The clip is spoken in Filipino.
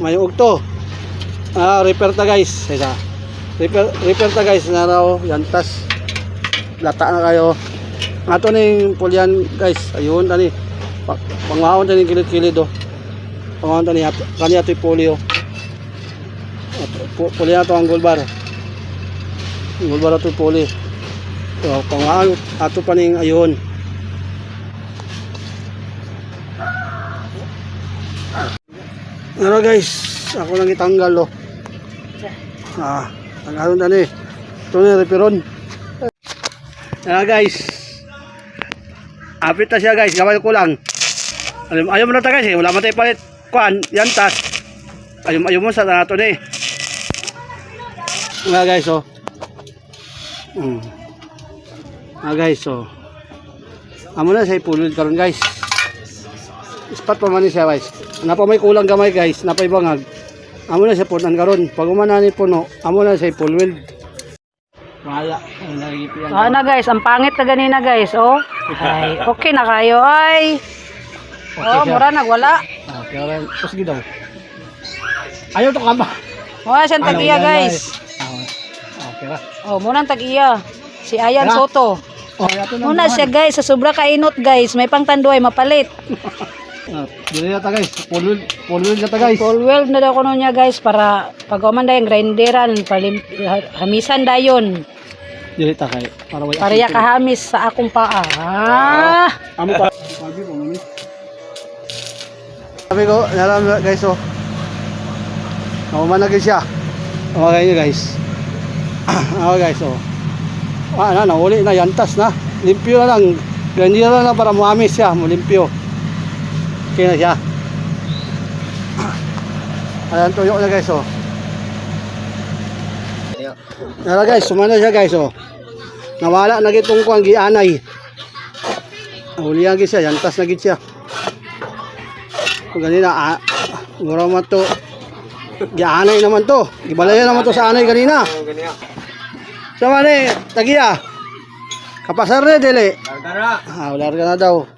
May ugto. Repair ta guys. Isa. Repair ta guys na raw yantas. Lata na kayo. Ato ning pulyan guys. Ayun tani. Pangwaon tani kilid-kilid oh. Pangwaon tani kani ato polio. Pulyan ato ang gulbar. Gulbar ato puli. So, pangwaon ato pa ning ayun. Ano guys, ako lang itanggal oh. Tanggalon tani. Ito na repiron. Guys. Apit na siya guys, gamay ko lang. Ayaw mo na ta guys eh, wala man tayo palit. Kuan, yantas. Ayaw mo sa nato ni. Guys oh. Guys oh. Amo na siya ipulod karon guys. Ispat pa man siya guys. Napa may kulang gamay guys, napay bangag. Amo na siya punan karon. Pag umana ni puno, amo na siya full weld. Wala. Na guys, ang pangit na ganina guys, oh. Ay, okay na kayo ay. Oh, mura nagwala. Okay, right. Tapos gidaw. Ayaw to kama. Wala siyang tag-iya guys. Okay ra. Oh, muna tag-iya. Si Ayan Soto. Muna siya guys, sa sobra kainot guys, may pangtanduay mapalit. Dili na ta guys, full weld na ta guys. Full weld na daw kuno niya guys para pag umanda yung grinderan, hamisan dayon. Dili ta kay para ya kahamis sa akong paa. Amo pa. Sabi ko ngani. Sabi ko, nalam guys oh. Nauman na siya. Okay niyo guys. Guys oh. Uli na yantas na. Limpyo na lang. Ganyan na lang para muamis siya, mulimpyo. Okay na siya. Ayan, tuyo na guys oh. Nara guys, sumana siya guys oh. Nawala na gitong kuang gianay. Uliyan gid siya, yantas na gid siya. Kung ganina, mura man to. Gianay naman to. Gibalayan naman to sa anay ganina. Sama ni, tagiya. Kapasar na dili. Larga na daw.